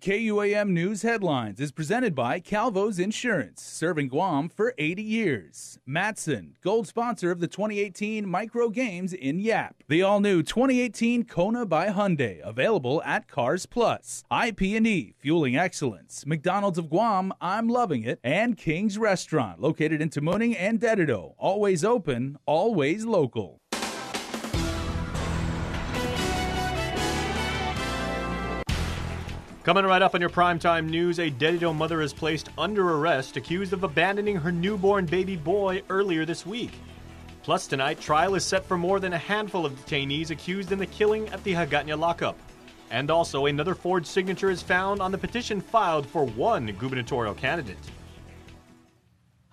KUAM News Headlines is presented by Calvo's Insurance, serving Guam for 80 years. Matson, gold sponsor of the 2018 Micro Games in Yap. The all-new 2018 Kona by Hyundai, available at Cars Plus. IP&E, fueling excellence. McDonald's of Guam, I'm loving it. And King's Restaurant, located in Tamuning and Dedido. Always open, always local. Coming right up on your primetime news, a Dedido mother is placed under arrest, accused of abandoning her newborn baby boy earlier this week. Plus tonight, trial is set for more than a handful of detainees accused in the killing at the Hagatnya lockup. And also, another forged signature is found on the petition filed for one gubernatorial candidate.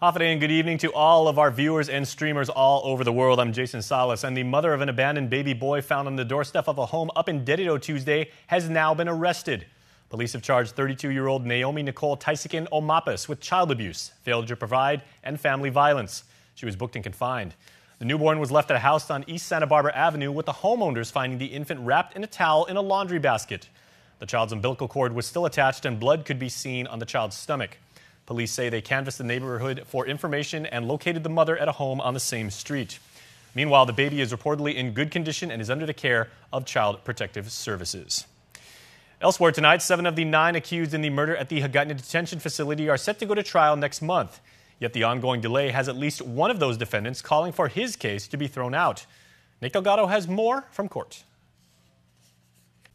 Hafaday and good evening to all of our viewers and streamers all over the world. I'm Jason Salas, and the mother of an abandoned baby boy found on the doorstep of a home up in Dedido Tuesday has now been arrested. Police have charged 32-year-old Naomi Nicole Tysikin Omapis with child abuse, failure to provide, and family violence. She was booked and confined. The newborn was left at a house on East Santa Barbara Avenue, with the homeowners finding the infant wrapped in a towel in a laundry basket. The child's umbilical cord was still attached and blood could be seen on the child's stomach. Police say they canvassed the neighborhood for information and located the mother at a home on the same street. Meanwhile, the baby is reportedly in good condition and is under the care of Child Protective Services. Elsewhere tonight, 7 of the 9 accused in the murder at the Hagatnya detention facility are set to go to trial next month. Yet the ongoing delay has at least one of those defendants calling for his case to be thrown out. Nick Delgado has more from court.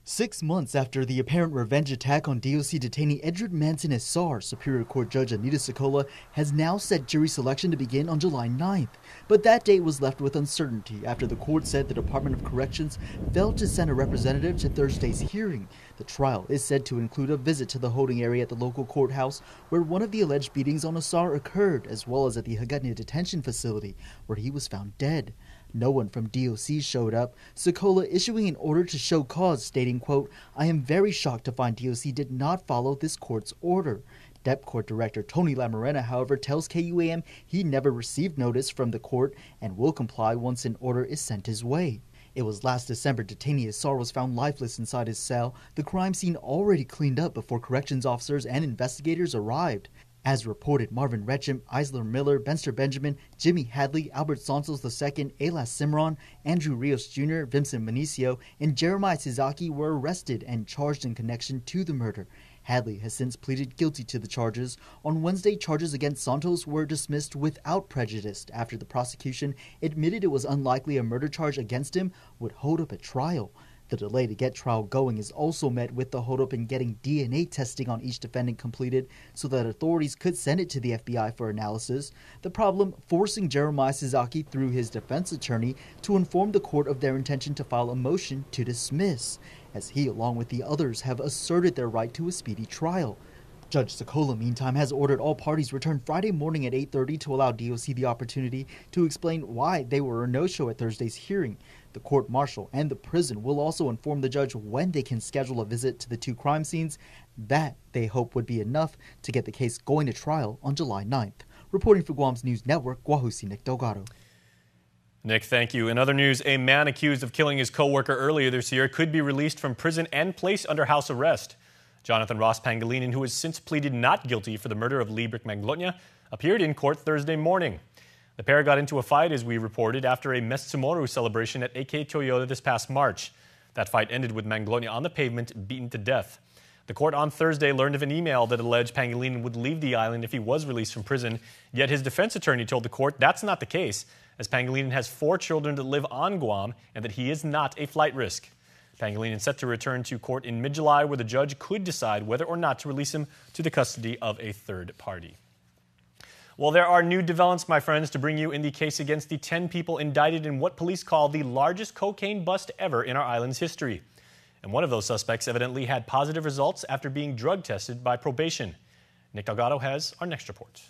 6 months after the apparent revenge attack on DOC detainee Edred Manson Essar, Superior Court Judge Anita Sokola has now set jury selection to begin on July 9th. But that date was left with uncertainty after the court said the Department of Corrections failed to send a representative to Thursday's hearing. The trial is said to include a visit to the holding area at the local courthouse where one of the alleged beatings on Essar occurred, as well as at the Hagatnya detention facility where he was found dead. No one from DOC showed up, Sokola issuing an order to show cause, stating, quote, "I am very shocked to find DOC did not follow this court's order." Dep Court Director Tony Lamarena, however, tells KUAM he never received notice from the court and will comply once an order is sent his way. It was last December detainee Essar was found lifeless inside his cell, the crime scene already cleaned up before corrections officers and investigators arrived. As reported, Marvin Retcham, Isler Miller, Benster Benjamin, Jimmy Hadley, Albert Santos II, Elas Simron, Andrew Rios Jr., Vincent Manicio, and Jeremiah Suzaki were arrested and charged in connection to the murder. Hadley has since pleaded guilty to the charges. On Wednesday, charges against Santos were dismissed without prejudice after the prosecution admitted it was unlikely a murder charge against him would hold up a trial. The delay to get trial going is also met with the holdup in getting DNA testing on each defendant completed so that authorities could send it to the FBI for analysis. The problem, forcing Jeremiah Suzaki through his defense attorney to inform the court of their intention to file a motion to dismiss, as he, along with the others, have asserted their right to a speedy trial. Judge Sokola, meantime, has ordered all parties return Friday morning at 8:30 to allow DOC the opportunity to explain why they were a no-show at Thursday's hearing. The court-martial and the prison will also inform the judge when they can schedule a visit to the 2 crime scenes. That, they hope, would be enough to get the case going to trial on July 9th. Reporting for Guam's News Network, Guahusi Nick Delgado. Nick, thank you. In other news, a man accused of killing his co-worker earlier this year could be released from prison and placed under house arrest. Jonathan Ross Pangilinan, who has since pleaded not guilty for the murder of Librick Manglotnya, appeared in court Thursday morning. The pair got into a fight, as we reported, after a Mestsumoru celebration at AK Toyota this past March. That fight ended with Manglotnya on the pavement, beaten to death. The court on Thursday learned of an email that alleged Pangilinan would leave the island if he was released from prison, yet his defense attorney told the court that's not the case, as Pangilinan has 4 children that live on Guam and that he is not a flight risk. Pangilinan is set to return to court in mid-July, where the judge could decide whether or not to release him to the custody of a third party. Well, there are new developments, my friends, to bring you in the case against the 10 people indicted in what police call the largest cocaine bust ever in our island's history. And one of those suspects evidently had positive results after being drug tested by probation. Nick Delgado has our next report.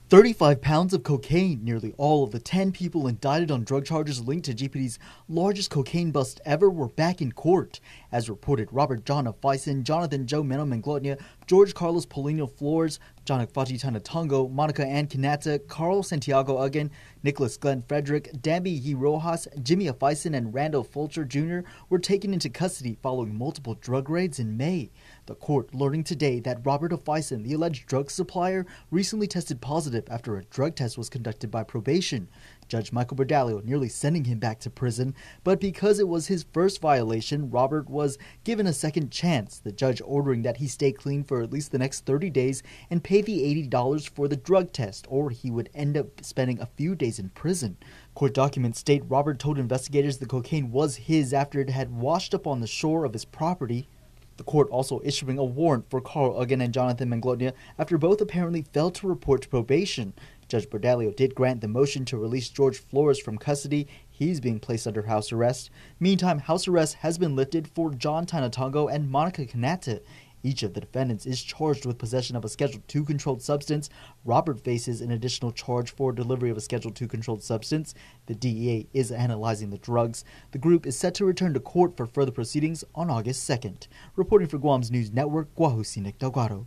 35 pounds of cocaine, nearly all of the 10 people indicted on drug charges linked to GPD's largest cocaine bust ever were back in court. As reported, Robert John of Bison, Jonathan Joe Meno Manglotnya, George Carlos Polino Flores, John Fajitana Tongo, Monica Ann Kanata, Carl Santiago Uggan, Nicholas Glenn Frederick, Dambi Yi Rojas, Jimmy Afison, and Randall Fulcher Jr. were taken into custody following multiple drug raids in May. The court learning today that Robert Afison, the alleged drug supplier, recently tested positive after a drug test was conducted by probation. Judge Michael Bordallo nearly sending him back to prison, but because it was his first violation, Robert was given a second chance, the judge ordering that he stay clean for at least the next 30 days and pay the $80 for the drug test, or he would end up spending a few days in prison. Court documents state Robert told investigators the cocaine was his after it had washed up on the shore of his property. The court also issuing a warrant for Carl Uggan and Jonathan Manglotnia after both apparently failed to report to probation. Judge Bordallo did grant the motion to release George Flores from custody. He's being placed under house arrest. Meantime, house arrest has been lifted for John Tanatongo and Monica Kanata. Each of the defendants is charged with possession of a Schedule II controlled substance. Robert faces an additional charge for delivery of a Schedule II controlled substance. The DEA is analyzing the drugs. The group is set to return to court for further proceedings on August 2nd. Reporting for Guam's News Network, Guahusinik Delgado.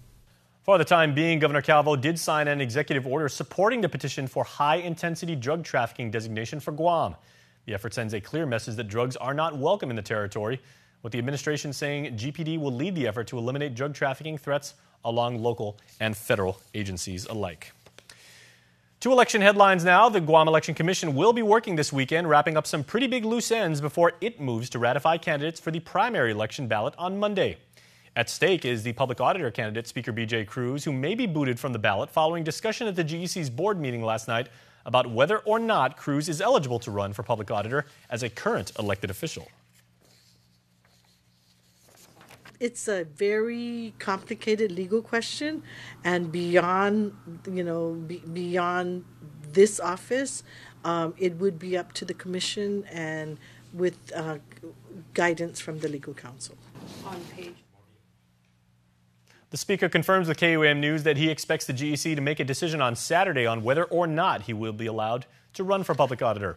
For the time being, Governor Calvo did sign an executive order supporting the petition for high-intensity drug trafficking designation for Guam. The effort sends a clear message that drugs are not welcome in the territory, with the administration saying GPD will lead the effort to eliminate drug trafficking threats along local and federal agencies alike. To election headlines now. The Guam Election Commission will be working this weekend, wrapping up some pretty big loose ends before it moves to ratify candidates for the primary election ballot on Monday. At stake is the public auditor candidate, Speaker B.J. Cruz, who may be booted from the ballot following discussion at the GEC's board meeting last night about whether or not Cruz is eligible to run for public auditor as a current elected official. It's a very complicated legal question, and beyond, beyond this office, it would be up to the commission and with guidance from the legal counsel. On page. The Speaker confirms with KUAM News that he expects the GEC to make a decision on Saturday on whether or not he will be allowed to run for public auditor.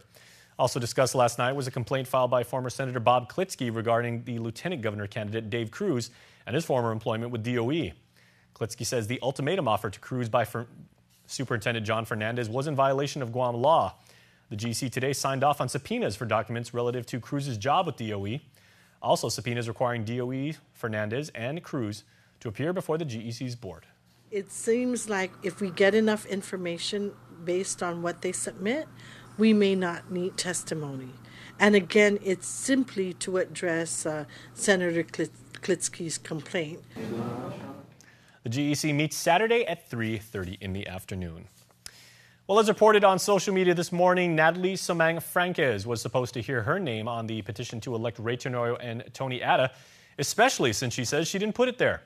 Also discussed last night was a complaint filed by former Senator Bob Klitsky regarding the Lieutenant Governor candidate Dave Cruz and his former employment with DOE. Klitsky says the ultimatum offered to Cruz by Superintendent John Fernandez was in violation of Guam law. The GEC today signed off on subpoenas for documents relative to Cruz's job with DOE. Also subpoenas requiring DOE, Fernandez, and Cruz to appear before the GEC's board. It seems like if we get enough information based on what they submit, we may not need testimony. And again, it's simply to address Senator Klitsky's complaint. The GEC meets Saturday at 3:30 in the afternoon. Well, as reported on social media this morning, Natalie Somang Franquez was supposed to hear her name on the petition to elect Ray Tenorio and Tony Atta, especially since she says she didn't put it there.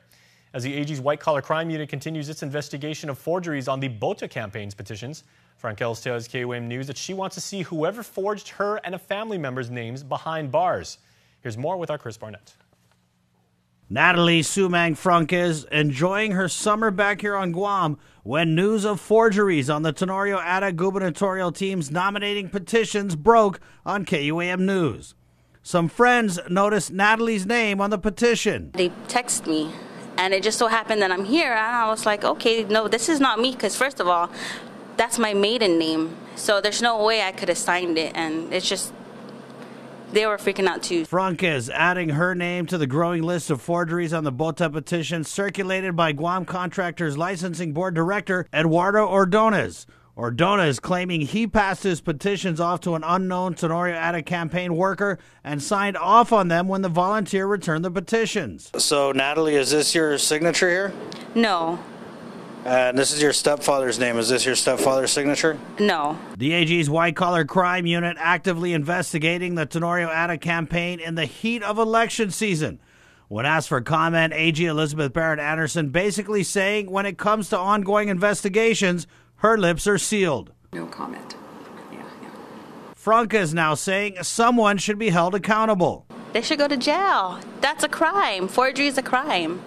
As the AG's White Collar Crime Unit continues its investigation of forgeries on the BOTA campaign's petitions, Franquez tells KUAM News that she wants to see whoever forged her and a family member's names behind bars. Here's more with our Chris Barnett. Natalie Sumang Franquez enjoying her summer back here on Guam when news of forgeries on the Tenorio Atta gubernatorial team's nominating petitions broke on KUAM News. Some friends noticed Natalie's name on the petition. They text me, and it just so happened that I'm here, and I was like, okay, no, this is not me, because first of all, that's my maiden name, so there's no way I could have signed it, and it's just, they were freaking out too. Franquez adding her name to the growing list of forgeries on the BOTA petition circulated by Guam Contractors Licensing Board Director Eduardo Ordonez. Ordonez claiming he passed his petitions off to an unknown Tenorio Atta campaign worker and signed off on them when the volunteer returned the petitions. So, Natalie, is this your signature here? No. And this is your stepfather's name. Is this your stepfather's signature? No. The AG's White Collar Crime Unit actively investigating the Tenorio Atta campaign in the heat of election season. When asked for comment, AG Elizabeth Barrett Anderson basically saying when it comes to ongoing investigations, her lips are sealed. No comment. Yeah. Franquez now saying someone should be held accountable. They should go to jail. That's a crime. Forgery is a crime.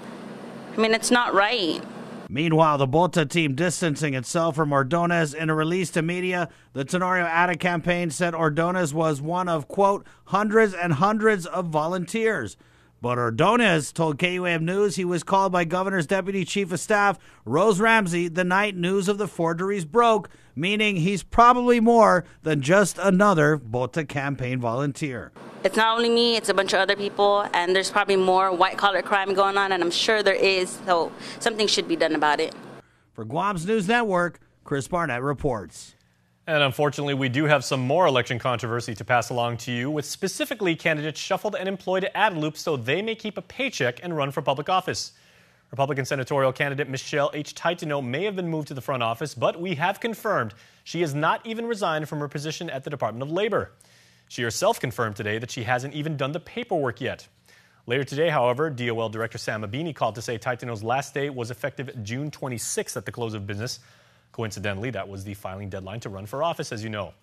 I mean, it's not right. Meanwhile, the BOTA team distancing itself from Ordonez in a release to media. The Tenorio Atta campaign said Ordonez was one of, quote, hundreds and hundreds of volunteers. But Ordonez told KUAM News he was called by Governor's Deputy Chief of Staff, Rose Ramsey, the night news of the forgeries broke, meaning he's probably more than just another Bota campaign volunteer. It's not only me, it's a bunch of other people, and there's probably more white-collar crime going on, and I'm sure there is, so something should be done about it. For Guam's News Network, Chris Barnett reports. And unfortunately, we do have some more election controversy to pass along to you, with specifically candidates shuffled and employed at Adelup so they may keep a paycheck and run for public office. Republican senatorial candidate Michelle H. Titano may have been moved to the front office, but we have confirmed she has not even resigned from her position at the Department of Labor. She herself confirmed today that she hasn't even done the paperwork yet. Later today, however, DOL Director Sam Abini called to say Titano's last day was effective June 26th at the close of business. Coincidentally, that was the filing deadline to run for office, as you know.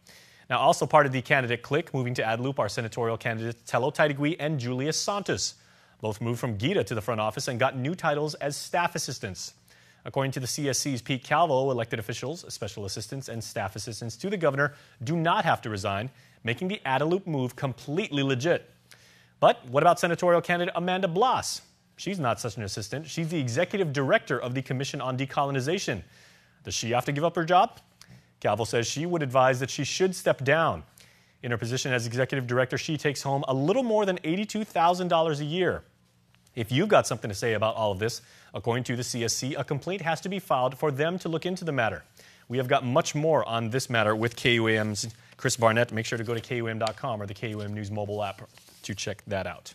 Now, also part of the candidate clique moving to Adelup are senatorial candidates Tello Taitigui and Julius Santos. Both moved from GITA to the front office and got new titles as staff assistants. According to the CSC's Pete Calvo, elected officials, special assistants, and staff assistants to the governor do not have to resign, making the Adelup move completely legit. But what about senatorial candidate Amanda Blas? She's not such an assistant. She's the executive director of the Commission on Decolonization. Does she have to give up her job? Calvo says she would advise that she should step down. In her position as executive director, she takes home a little more than $82,000 a year. If you've got something to say about all of this, according to the CSC, a complaint has to be filed for them to look into the matter. We have got much more on this matter with KUAM's Chris Barnett. Make sure to go to KUAM.com or the KUAM News mobile app to check that out.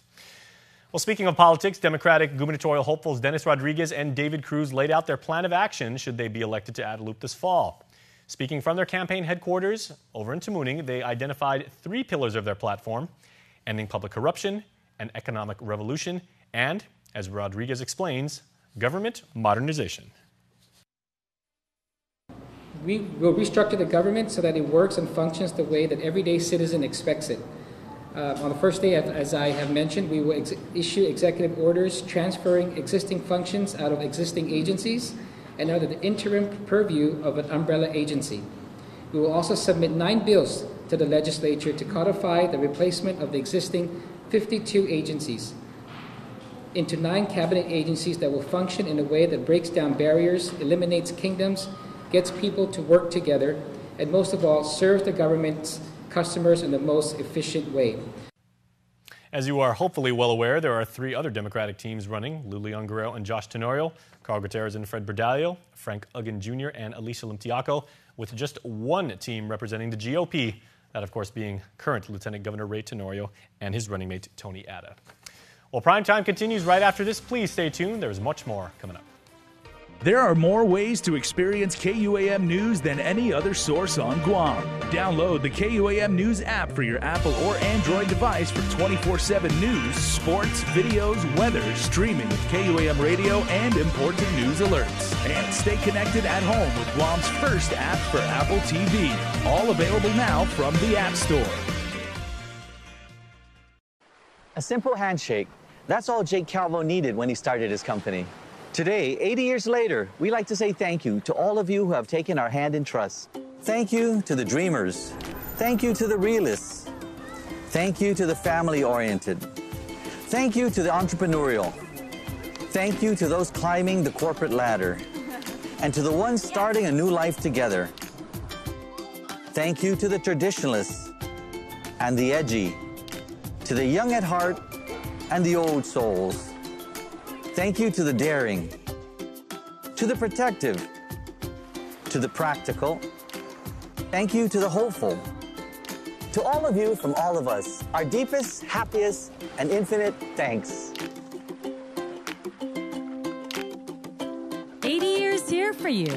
Well, speaking of politics, Democratic gubernatorial hopefuls Dennis Rodriguez and David Cruz laid out their plan of action should they be elected to Adelup this fall. Speaking from their campaign headquarters over in Tamuning, they identified 3 pillars of their platform: ending public corruption, an economic revolution, and, as Rodriguez explains, government modernization. We will restructure the government so that it works and functions the way that everyday citizen expects it. On the first day, as I have mentioned, we will issue executive orders transferring existing functions out of existing agencies and under the interim purview of an umbrella agency. We will also submit 9 bills to the legislature to codify the replacement of the existing 52 agencies into 9 cabinet agencies that will function in a way that breaks down barriers, eliminates kingdoms, gets people to work together, and most of all, serves the government's customers in the most efficient way. As you are hopefully well aware, there are 3 other Democratic teams running: Lulian Guerrero and Josh Tenorio, Carl Gutierrez and Fred Berdalio, Frank Uggan Jr. and Alicia Limtiaco, with just 1 team representing the GOP, that of course being current Lieutenant Governor Ray Tenorio and his running mate Tony Atta. Well, Prime Time continues right after this. Please stay tuned. There's much more coming up. There are more ways to experience KUAM News than any other source on Guam. Download the KUAM News app for your Apple or Android device for 24/7 news, sports, videos, weather, streaming with KUAM radio, and important news alerts. And stay connected at home with Guam's first app for Apple TV. All available now from the App Store. A simple handshake. That's all Jake Calvo needed when he started his company. Today, 80 years later, we like to say thank you to all of you who have taken our hand in trust. Thank you to the dreamers. Thank you to the realists. Thank you to the family-oriented. Thank you to the entrepreneurial. Thank you to those climbing the corporate ladder. And to the ones starting a new life together. Thank you to the traditionalists and the edgy. To the young at heart and the old souls. Thank you to the daring, to the protective, to the practical. Thank you to the hopeful. To all of you from all of us, our deepest, happiest, and infinite thanks. 80 years here for you.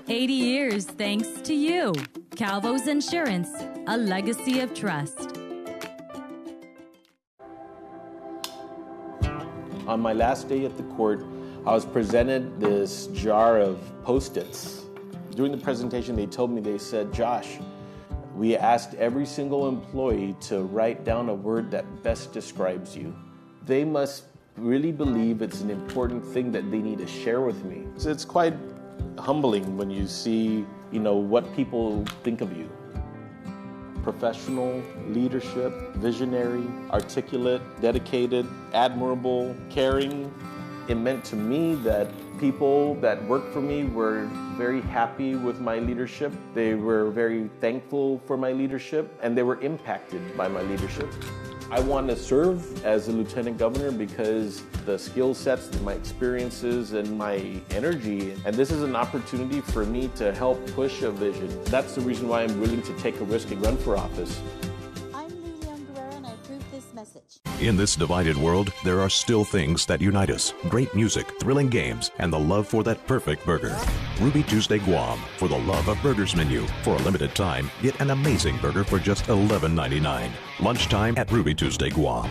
80 years thanks to you. Calvo's Insurance, a legacy of trust. On my last day at the court, I was presented this jar of Post-its. During the presentation, they said, "Josh, we asked every single employee to write down a word that best describes you." They must really believe it's an important thing that they need to share with me. So it's quite humbling when you see, what people think of you. professional, leadership, visionary, articulate, dedicated, admirable, caring. It meant to me that people that worked for me were very happy with my leadership. They were very thankful for my leadership, and they were impacted by my leadership. I want to serve as a lieutenant governor because the skill sets, my experiences, and my energy, and this is an opportunity for me to help push a vision. That's the reason why I'm willing to take a risk and run for office. In this divided world, there are still things that unite us. Great music, thrilling games, and the love for that perfect burger. Ruby Tuesday Guam, for the love of burgers menu. For a limited time, get an amazing burger for just $11.99. Lunchtime at Ruby Tuesday Guam.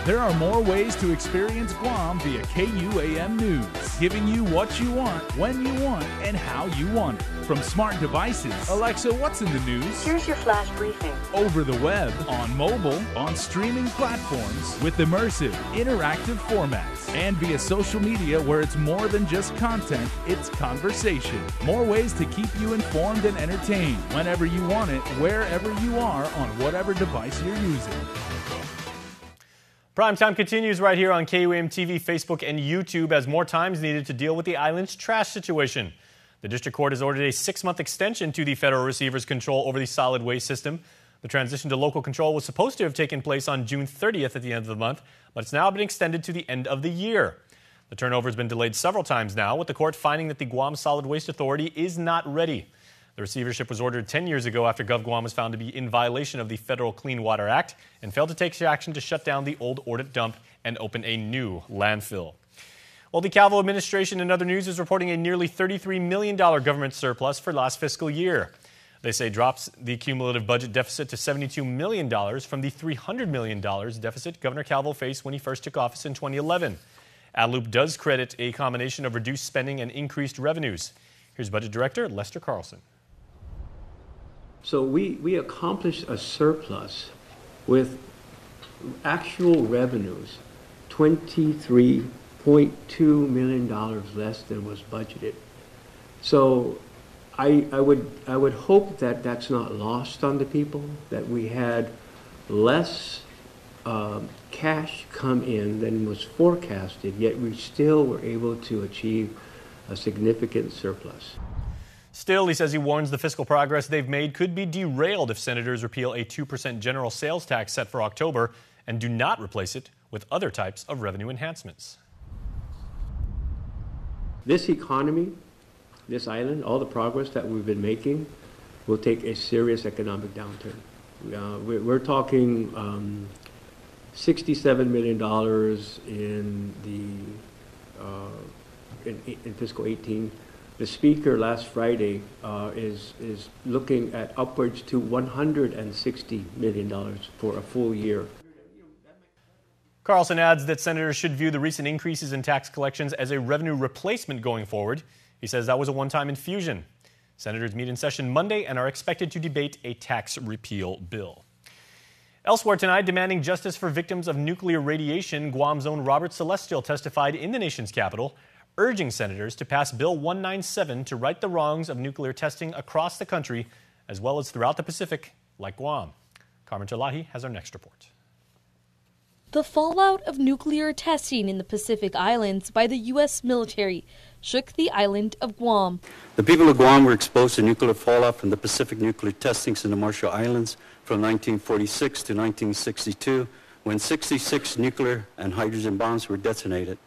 There are more ways to experience Guam via KUAM News, giving you what you want, when you want, and how you want it. From smart devices, Alexa, what's in the news? Here's your flash briefing. Over the web, on mobile, on streaming platforms, with immersive, interactive formats, and via social media where it's more than just content, it's conversation. More ways to keep you informed and entertained whenever you want it, wherever you are, on whatever device you're using. Primetime continues right here on KUAM TV, Facebook, and YouTube as more time is needed to deal with the island's trash situation. The district court has ordered a 6-month extension to the federal receiver's control over the solid waste system. The transition to local control was supposed to have taken place on June 30th at the end of the month, but it's now been extended to the end of the year. The turnover has been delayed several times now, with the court finding that the Guam Solid Waste Authority is not ready. The receivership was ordered 10 years ago after GovGuam was found to be in violation of the Federal Clean Water Act and failed to take action to shut down the old Ordit dump and open a new landfill. Well, the Calvo administration, in other news, is reporting a nearly $33 million government surplus for last fiscal year. They say drops the cumulative budget deficit to $72 million from the $300 million deficit Governor Calvo faced when he first took office in 2011. AdLoop does credit a combination of reduced spending and increased revenues. Here's Budget Director Lester Carlson. So we accomplished a surplus with actual revenues, $23.2 million less than was budgeted. So I would hope that that's not lost on the people, that we had less cash come in than was forecasted, yet we still were able to achieve a significant surplus. Still, he says he warns the fiscal progress they've made could be derailed if senators repeal a 2% general sales tax set for October and do not replace it with other types of revenue enhancements. This economy, this island, all the progress that we've been making will take a serious economic downturn. We're talking $67 million in fiscal 18. The speaker last Friday is looking at upwards to $160 million for a full year. Carlson adds that senators should view the recent increases in tax collections as a revenue replacement going forward. He says that was a one-time infusion. Senators meet in session Monday and are expected to debate a tax repeal bill. Elsewhere tonight, demanding justice for victims of nuclear radiation, Guam's own Robert Celestial testified in the nation's capital, urging senators to pass Bill 197 to right the wrongs of nuclear testing across the country, as well as throughout the Pacific, like Guam. Carmen Talahi has our next report. The fallout of nuclear testing in the Pacific Islands by the U.S. military shook the island of Guam. The people of Guam were exposed to nuclear fallout from the Pacific nuclear testings in the Marshall Islands from 1946 to 1962, when 66 nuclear and hydrogen bombs were detonated.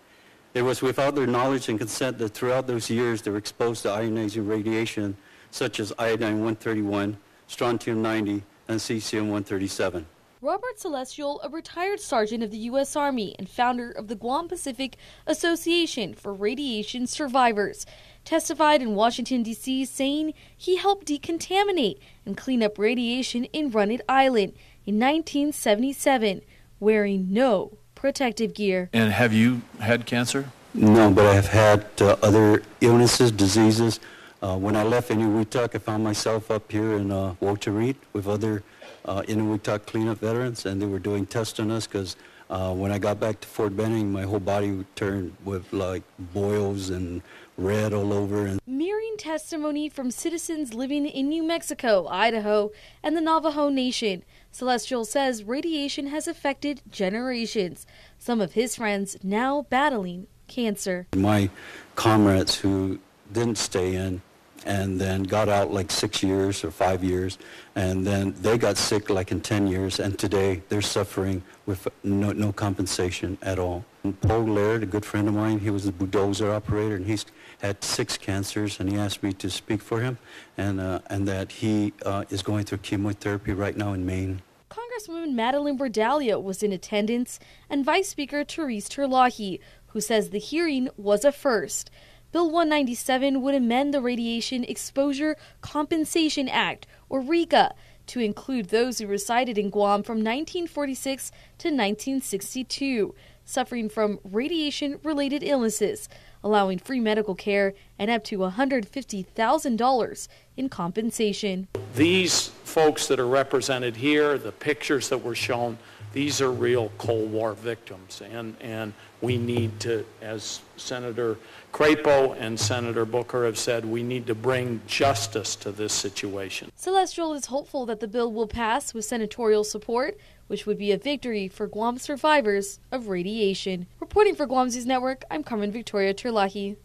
It was without their knowledge and consent that throughout those years they were exposed to ionizing radiation such as iodine-131, strontium-90, and cesium-137. Robert Celestial, a retired sergeant of the U.S. Army and founder of the Guam Pacific Association for Radiation Survivors, testified in Washington, D.C., saying he helped decontaminate and clean up radiation in Runit Island in 1977, wearing no protective gear. And have you had cancer? No, but I have had other illnesses, diseases. When I left Inuitak, I found myself up here in Walter Reed with other Inuitak cleanup veterans, and they were doing tests on us because When I got back to Fort Benning, my whole body turned with like boils and red all over. And mirroring testimony from citizens living in New Mexico, Idaho, and the Navajo Nation, Celestial says radiation has affected generations. Some of his friends now battling cancer. My comrades who didn't stay in and then got out like 6 years or 5 years, and then they got sick like in 10 years, and today they're suffering with no compensation at all. And Paul Laird, a good friend of mine, he was a bulldozer operator, and he's had 6 cancers, and he asked me to speak for him, and that he is going through chemotherapy right now in Maine. Congresswoman Madeline Bordallo was in attendance, and Vice Speaker Therese Terlahi, who says the hearing was a first. Bill 197 would amend the Radiation Exposure Compensation Act, or RECA, to include those who resided in Guam from 1946 to 1962, suffering from radiation-related illnesses, allowing free medical care and up to $150,000 in compensation. These folks that are represented here, the pictures that were shown, these are real Cold War victims, and we need to, as Senator Crapo and Senator Booker have said, we need to bring justice to this situation. Celestial is hopeful that the bill will pass with senatorial support, which would be a victory for Guam survivors of radiation. Reporting for Guam News Network, I'm Carmen Victoria Terlahi.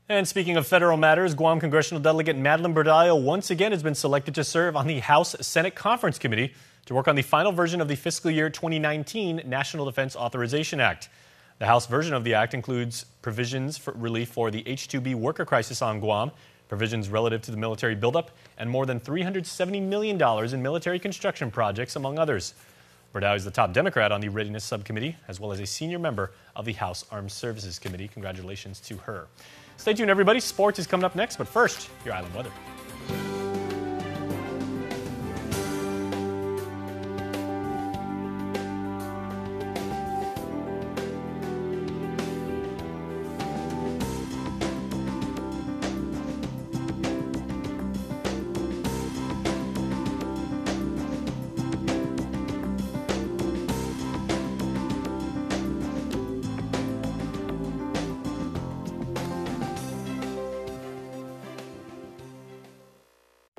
And speaking of federal matters, Guam Congressional Delegate Madeline Bordallo once again has been selected to serve on the House Senate Conference Committee to work on the final version of the fiscal year 2019 National Defense Authorization Act. The House version of the act includes provisions for relief for the H-2B worker crisis on Guam, provisions relative to the military buildup, and more than $370 million in military construction projects, among others. Bordallo is the top Democrat on the Readiness Subcommittee, as well as a senior member of the House Armed Services Committee. Congratulations to her. Stay tuned, everybody. Sports is coming up next, but first, your island weather.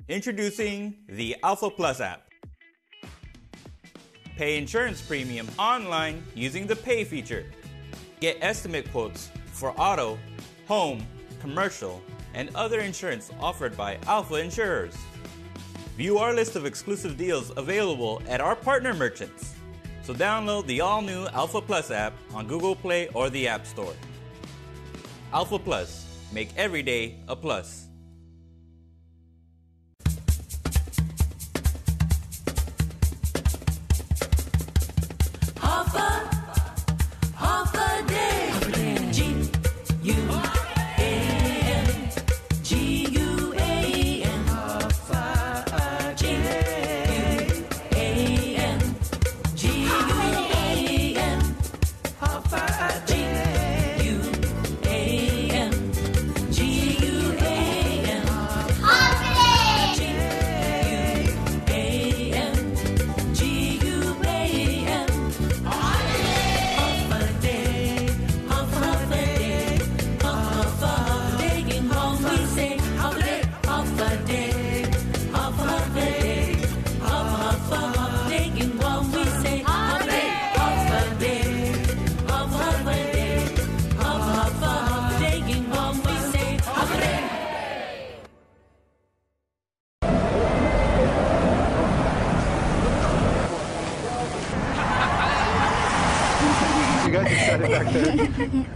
Introducing the Alpha Plus app. Pay insurance premium online using the Pay feature. Get estimate quotes for auto, home, commercial, and other insurance offered by Alpha Insurers. View our list of exclusive deals available at our partner merchants. So download the all-new Alpha Plus app on Google Play or the App Store. Alpha Plus. Make every day a plus. You guys just set it back there.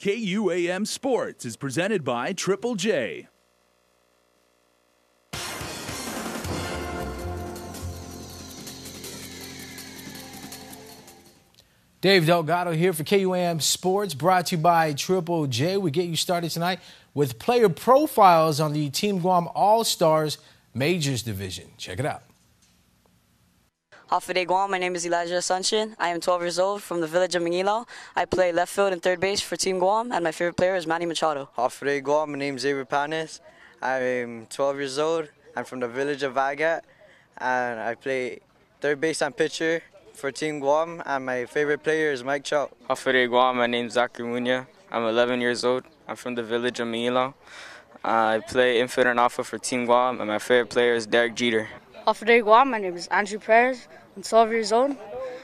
KUAM Sports is presented by Triple J. Dave Delgado here for KUAM Sports, brought to you by Triple J. We get you started tonight with player profiles on the Team Guam All-Stars Majors Division. Check it out. Hafa de Guam, my name is Elijah Asuncion. I am 12 years old from the village of Mangilao. I play left field and third base for Team Guam, and my favorite player is Manny Machado. Hafa de Guam, my name is Xavier Panes. I'm 12 years old. I'm from the village of Vagat, and I play third base and pitcher for Team Guam, and my favorite player is Mike Trout. Hafa de Guam, my name is Zachary Munya. I'm 11 years old. I'm from the village of Mangilao. I play infield and outfield for Team Guam, and my favorite player is Derek Jeter. Hafa de Guam, my name is Andrew Perez. I'm 12 years old,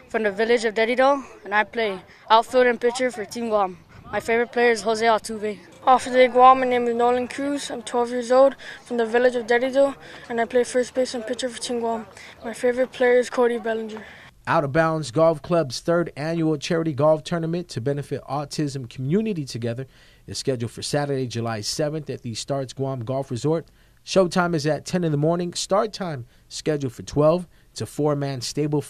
from the village of Dedido, and I play outfield and pitcher for Team Guam. My favorite player is Jose Altuve. Hafa de Guam, my name is Nolan Cruz. I'm 12 years old, from the village of Dedido, and I play first base and pitcher for Team Guam. My favorite player is Cody Bellinger. Out of Bounds Golf Club's third annual charity golf tournament to benefit autism community together is scheduled for Saturday, July 7th at the Starts Guam Golf Resort. Showtime is at 10 in the morning. Start time scheduled for 12. It's a four-man stable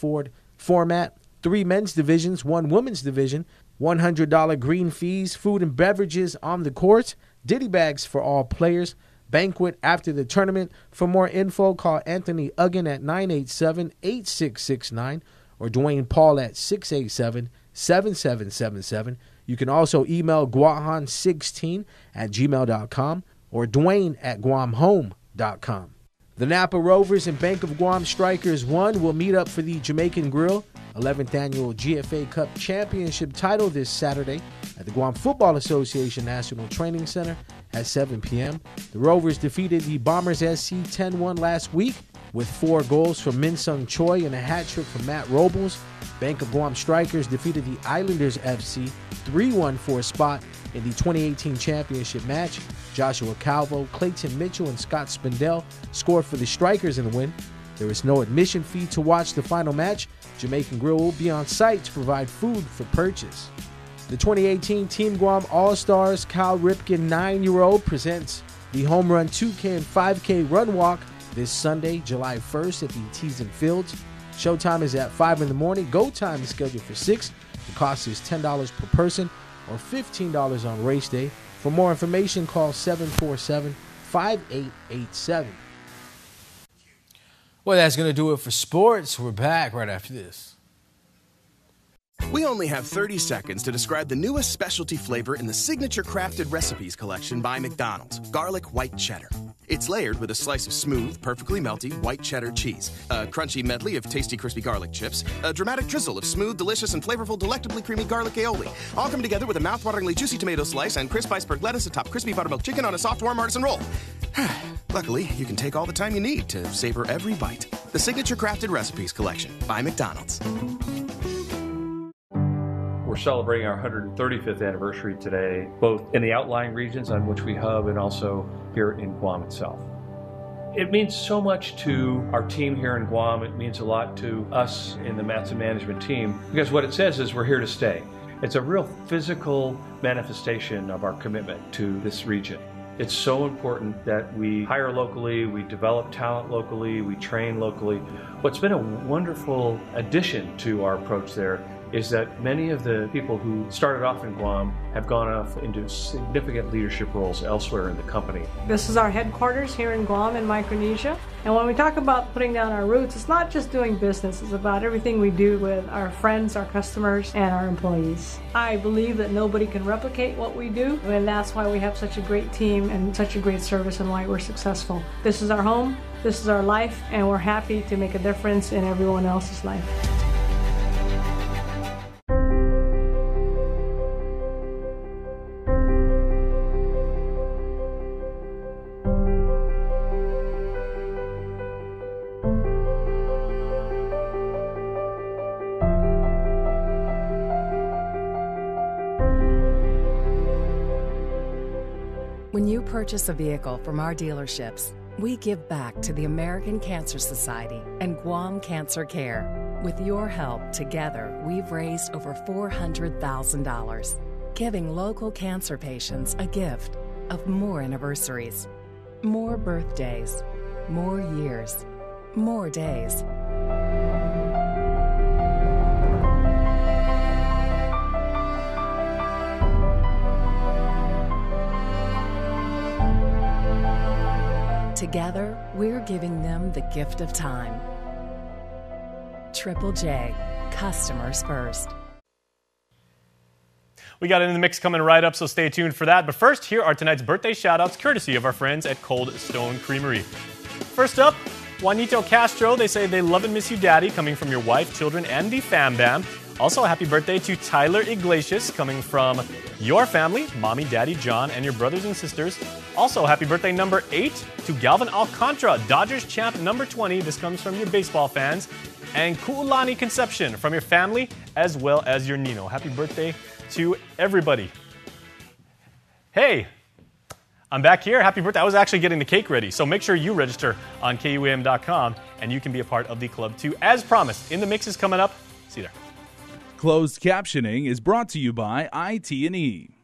format, 3 men's divisions, 1 women's division, $100 green fees, food and beverages on the course, ditty bags for all players, banquet after the tournament. For more info, call Anthony Uggan at 987-8669 or Dwayne Paul at 687-7777. You can also email guahan16@gmail.com or Dwayne at guamhome.com. The Napa Rovers and Bank of Guam Strikers 1 will meet up for the Jamaican Grill 11th Annual GFA Cup Championship title this Saturday at the Guam Football Association National Training Center at 7 p.m. The Rovers defeated the Bombers SC 10-1 last week with 4 goals from Min Sung Choi and a hat trick from Matt Robles. Bank of Guam Strikers defeated the Islanders FC 3-1 for a spot in the 2018 championship match. Joshua Calvo, Clayton Mitchell, and Scott Spindell scored for the Strikers in the win. There is no admission fee to watch the final match. Jamaican Grill will be on site to provide food for purchase. The 2018 Team Guam All-Stars Kyle Ripken 9-year-old presents the Home Run 2K and 5K Run Walk this Sunday, July 1st at the Teason Fields. Showtime is at 5 in the morning. Go time is scheduled for 6. The cost is $10 per person or $15 on race day. For more information, call 747-5887. Well, that's going to do it for sports. We're back right after this. We only have 30 seconds to describe the newest specialty flavor in the Signature Crafted Recipes collection by McDonald's, Garlic White Cheddar. It's layered with a slice of smooth, perfectly melty white cheddar cheese, a crunchy medley of tasty, crispy garlic chips, a dramatic drizzle of smooth, delicious, and flavorful, delectably creamy garlic aioli, all come together with a mouth-wateringly juicy tomato slice and crisp iceberg lettuce atop crispy buttermilk chicken on a soft, warm artisan roll. Luckily, you can take all the time you need to savor every bite. The Signature Crafted Recipes collection by McDonald's. We're celebrating our 135th anniversary today, both in the outlying regions on which we hub and also here in Guam itself. It means so much to our team here in Guam. It means a lot to us in the Matson management team because what it says is we're here to stay. It's a real physical manifestation of our commitment to this region. It's so important that we hire locally, we develop talent locally, we train locally. What's been a wonderful addition to our approach there is that many of the people who started off in Guam have gone off into significant leadership roles elsewhere in the company. This is our headquarters here in Guam in Micronesia. And when we talk about putting down our roots, it's not just doing business, it's about everything we do with our friends, our customers, and our employees. I believe that nobody can replicate what we do, and that's why we have such a great team and such a great service and why we're successful. This is our home, this is our life, and we're happy to make a difference in everyone else's life. When you purchase a vehicle from our dealerships, we give back to the American Cancer Society and Guam Cancer Care. With your help, together, we've raised over $400,000. giving local cancer patients a gift of more anniversaries, more birthdays, more years, more days. Together, we're giving them the gift of time. Triple J, customers first. We got it in the mix coming right up, so stay tuned for that. But first, here are tonight's birthday shout-outs, courtesy of our friends at Cold Stone Creamery. First up, Juanito Castro. They say they love and miss you, Daddy, coming from your wife, children, and the fam bam. Also, happy birthday to Tyler Iglesias, coming from your family, Mommy, Daddy, John, and your brothers and sisters. Also, happy birthday number 8 to Galvin Alcantara, Dodgers champ number 20. This comes from your baseball fans. And Ku'ulani Conception from your family, as well as your Nino. Happy birthday to everybody. Hey, I'm back here. Happy birthday. I was actually getting the cake ready, so make sure you register on KUAM.com, and you can be a part of the club too. As promised, In the Mix is coming up. See you there. Closed captioning is brought to you by IT&E.